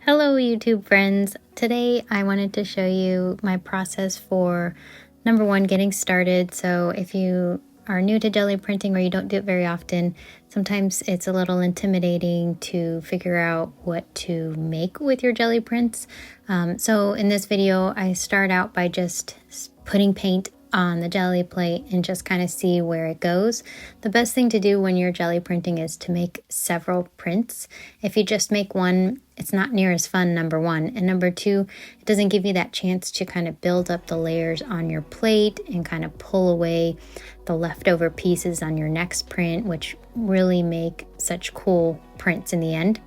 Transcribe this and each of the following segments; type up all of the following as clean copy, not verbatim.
Hello YouTube friends. Today I wanted to show you my process for number one, getting started. So if you are new to jelly printing or you don't do it very often, sometimes it's a little intimidating to figure out what to make with your jelly prints. So in this video I start out by just putting paint on the jelly plate and just kind of see where it goes. The best thing to do when you're jelly printing is to make several prints. If you just make one, it's not near as fun, number one. And number two, it doesn't give you that chance to kind of build up the layers on your plate and kind of pull away the leftover pieces on your next print, which really make such cool prints in the end.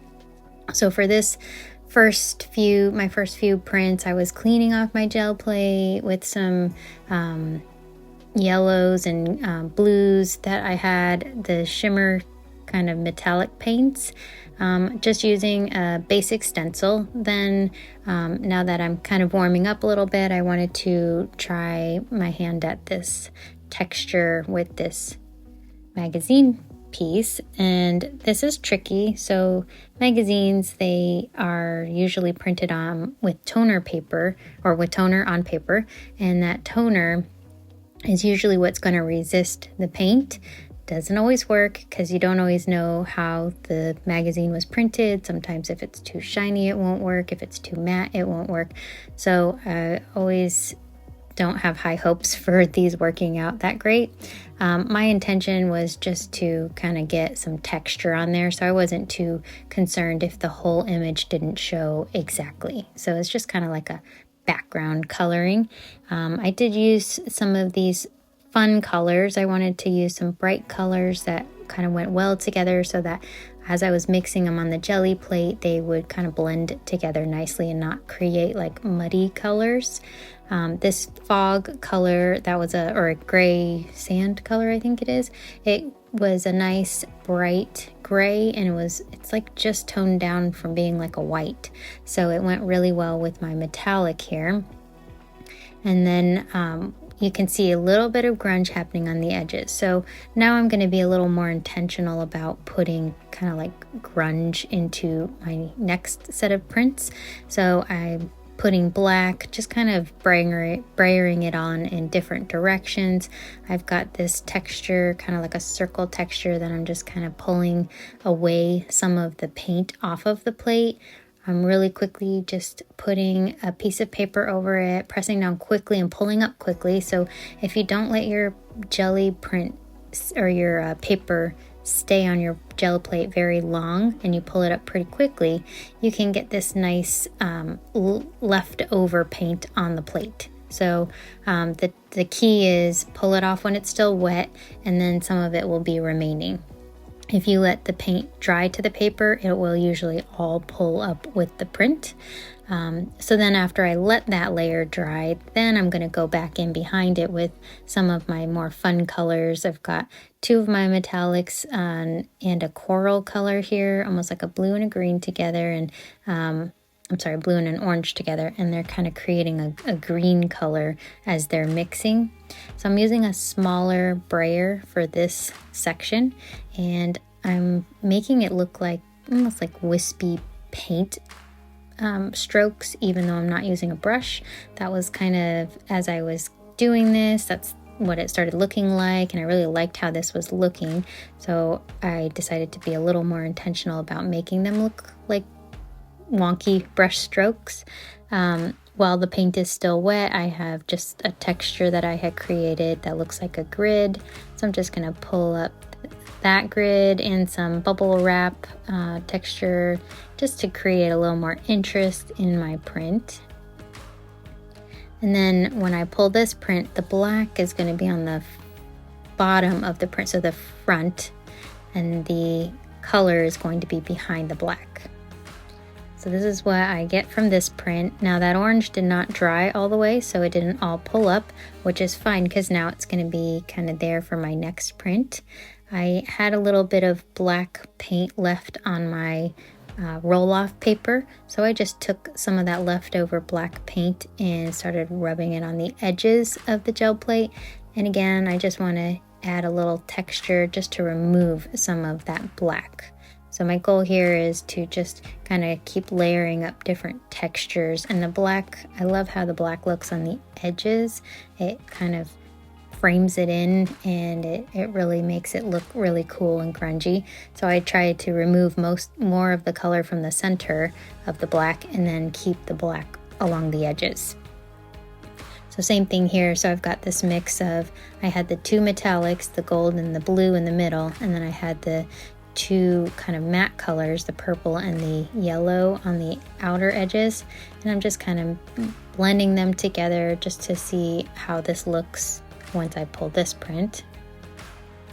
So for this my first few prints, I was cleaning off my gel plate with some yellows and blues that I had, the shimmer kind of metallic paints, just using a basic stencil. Then now that I'm kind of warming up a little bit, I wanted to try my hand at this texture with this magazine piece, and this is tricky. So magazines, they are usually printed on with toner paper or with toner on paper, and that toner is usually what's going to resist the paint. Doesn't always work because you don't always know how the magazine was printed. Sometimes if it's too shiny it won't work, if it's too matte it won't work. So I always don't have high hopes for these working out that great. My intention was just to kind of get some texture on there, so I wasn't too concerned if the whole image didn't show exactly. So it's just kind of like a background coloring. I did use some of these fun colors. I wanted to use some bright colors that kind of went well together so that as I was mixing them on the jelly plate, they would kind of blend together nicely and not create like muddy colors. This fog color, that was a gray sand color, I think it is. It was a nice bright gray, and it's like just toned down from being like a white. So it went really well with my metallic here. And then you can see a little bit of grunge happening on the edges. So now I'm going to be a little more intentional about putting kind of like grunge into my next set of prints. So I'm putting black, just kind of brayering it on in different directions. I've got this texture, kind of like a circle texture, that I'm just kind of pulling away some of the paint off of the plate. I'm really quickly just putting a piece of paper over it, pressing down quickly and pulling up quickly. So if you don't let your jelly print or your paper stay on your gel plate very long and you pull it up pretty quickly, you can get this nice leftover paint on the plate. So the key is pull it off when it's still wet, and then some of it will be remaining. If you let the paint dry to the paper, it will usually all pull up with the print. So then after I let that layer dry, then I'm going to go back in behind it with some of my more fun colors. I've got two of my metallics and a coral color here, almost like a blue and a green together, and blue and an orange together, and they're kind of creating a green color as they're mixing. So I'm using a smaller brayer for this section, and I'm making it look like almost like wispy paint strokes, even though I'm not using a brush. That was kind of, as I was doing this, that's what it started looking like, and I really liked how this was looking. So I decided to be a little more intentional about making them look like wonky brush strokes. While the paint is still wet, I have just a texture that I had created that looks like a grid. So I'm just going to pull up that grid and some bubble wrap texture just to create a little more interest in my print. And then when I pull this print, the black is going to be on the bottom of the print, so the front, and the color is going to be behind the black. So this is what I get from this print. Now that orange did not dry all the way, so it didn't all pull up, which is fine because now it's going to be kind of there for my next print. I had a little bit of black paint left on my roll-off paper, so I just took some of that leftover black paint and started rubbing it on the edges of the gel plate. And again, I just want to add a little texture just to remove some of that black. So my goal here is to just kind of keep layering up different textures. And the black, I love how the black looks on the edges. It kind of frames it in, and it really makes it look really cool and grungy. So I tried to remove more of the color from the center of the black and then keep the black along the edges. So same thing here. So I've got this mix of, I had the two metallics, the gold and the blue in the middle, and then I had the two kind of matte colors, the purple and the yellow on the outer edges. And I'm just kind of blending them together just to see how this looks once I pull this print.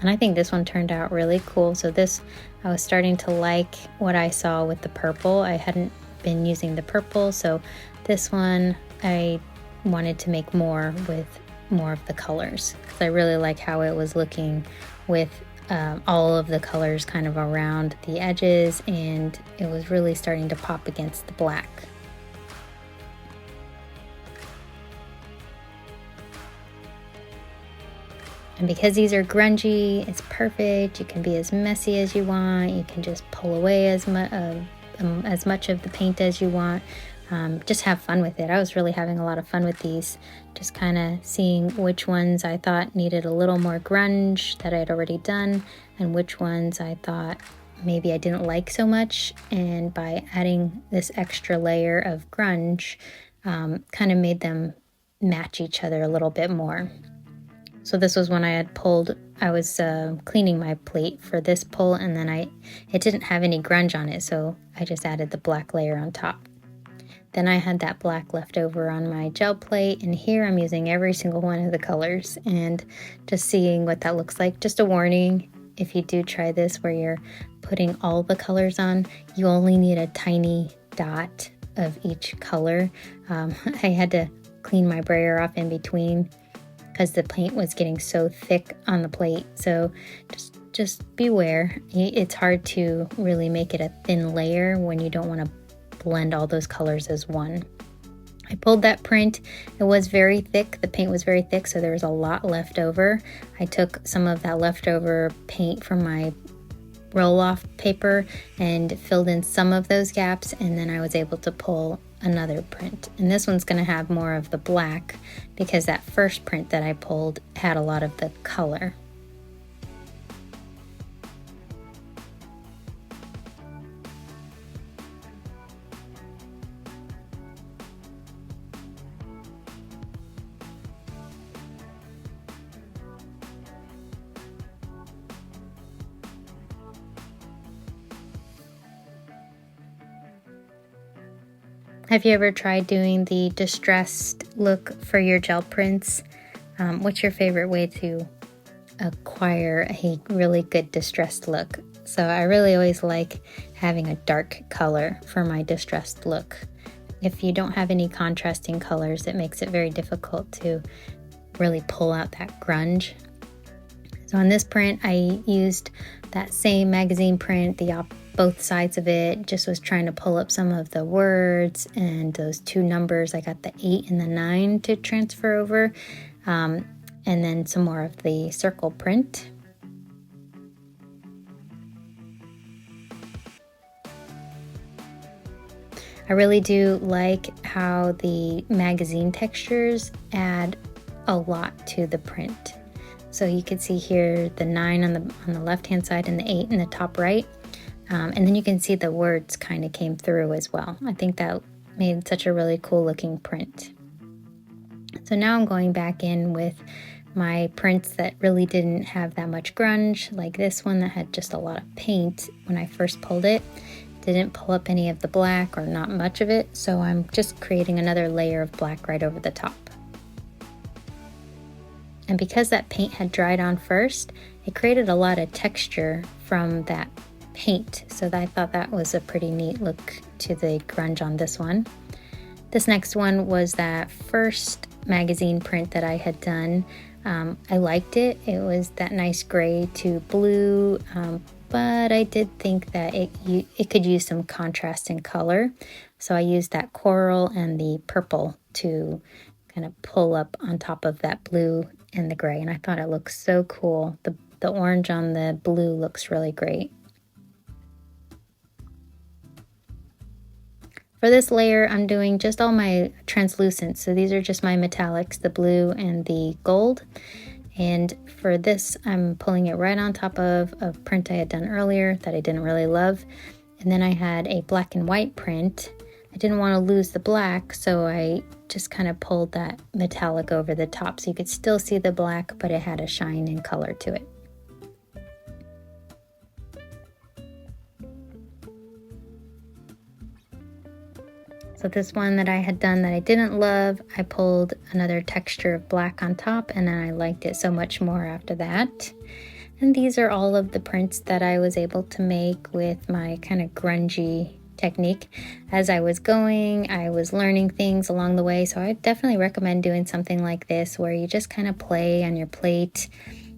And I think this one turned out really cool. So this, I was starting to like what I saw with the purple. I hadn't been using the purple, so this one I wanted to make more with more of the colors, because I really like how it was looking with all of the colors kind of around the edges, and it was really starting to pop against the black. And because these are grungy, it's perfect. You can be as messy as you want. You can just pull away as much of the paint as you want. Just have fun with it. I was really having a lot of fun with these, just kind of seeing which ones I thought needed a little more grunge that I'd already done, and which ones I thought maybe I didn't like so much. And by adding this extra layer of grunge, kind of made them match each other a little bit more. So this was when I was cleaning my plate for this pull, and then it didn't have any grunge on it, so I just added the black layer on top. Then I had that black left over on my gel plate, and here I'm using every single one of the colors and just seeing what that looks like. Just a warning, if you do try this where you're putting all the colors on, you only need a tiny dot of each color. I had to clean my brayer off in between because the paint was getting so thick on the plate. So just beware. It's hard to really make it a thin layer when you don't want to blend all those colors as one. I pulled that print. It was very thick. The paint was very thick, so there was a lot left over. I took some of that leftover paint from my roll-off paper and filled in some of those gaps, and then I was able to pull another print. And this one's going to have more of the black because that first print that I pulled had a lot of the color. Have you ever tried doing the distressed look for your gel prints? What's your favorite way to acquire a really good distressed look? So I really always like having a dark color for my distressed look. If you don't have any contrasting colors, it makes it very difficult to really pull out that grunge. So on this print, I used that same magazine print, both sides of it, just was trying to pull up some of the words and those two numbers. I got the 8 and the 9 to transfer over, and then some more of the circle print. I really do like how the magazine textures add a lot to the print. So you can see here the 9 on the left hand side and the 8 in the top right. And then you can see the words kind of came through as well. I think that made such a really cool looking print. So now I'm going back in with my prints that really didn't have that much grunge, like this one that had just a lot of paint when I first pulled it. Didn't pull up any of the black or not much of it, so I'm just creating another layer of black right over the top. And because that paint had dried on first, it created a lot of texture from that paint, so I thought that was a pretty neat look to the grunge on this one. This next one was that first magazine print that I had done. I liked it. It was that nice gray to blue, but I did think that it could use some contrast in color, so I used that coral and the purple to kind of pull up on top of that blue and the gray, and I thought it looked so cool. The orange on the blue looks really great. For this layer, I'm doing just all my translucents. So these are just my metallics, the blue and the gold. And for this, I'm pulling it right on top of a print I had done earlier that I didn't really love. And then I had a black and white print. I didn't want to lose the black, so I just kind of pulled that metallic over the top so you could still see the black, but it had a shine and color to it. So this one that I had done that I didn't love, I pulled another texture of black on top, and then I liked it so much more after that. And these are all of the prints that I was able to make with my kind of grungy technique. As I was going, I was learning things along the way, so I definitely recommend doing something like this where you just kind of play on your plate,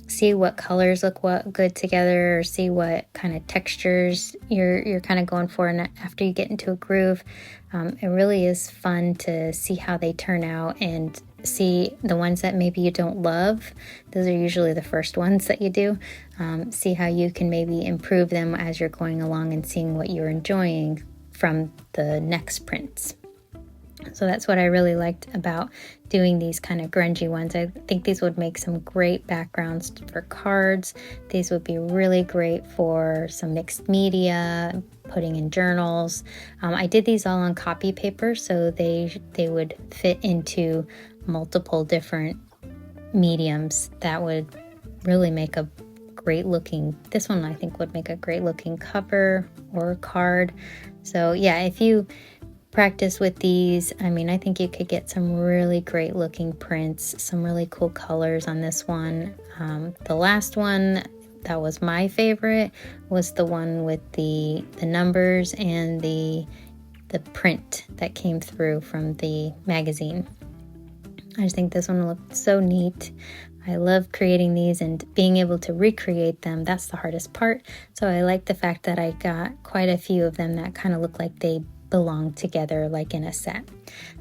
see what colors look good together, or see what kind of textures you're kind of going for. And after you get into a groove, it really is fun to see how they turn out and see the ones that maybe you don't love. Those are usually the first ones that you do. See how you can maybe improve them as you're going along and seeing what you're enjoying from the next prints. So that's what I really liked about doing these kind of grungy ones. I think these would make some great backgrounds for cards. These would be really great for some mixed media, putting in journals. I did these all on copy paper, so they would fit into multiple different mediums. That would really make a great looking, this one I think would make a great looking cover or card. So yeah, if you practice with these, I mean, I think you could get some really great looking prints, some really cool colors on this one. The last one that was my favorite was the one with the numbers and the print that came through from the magazine. I just think this one looked so neat. I love creating these and being able to recreate them. That's the hardest part. So I like the fact that I got quite a few of them that kind of look like they belong together, like in a set.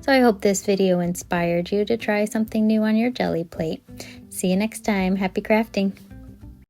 So I hope this video inspired you to try something new on your Gelli plate. See you next time. Happy crafting.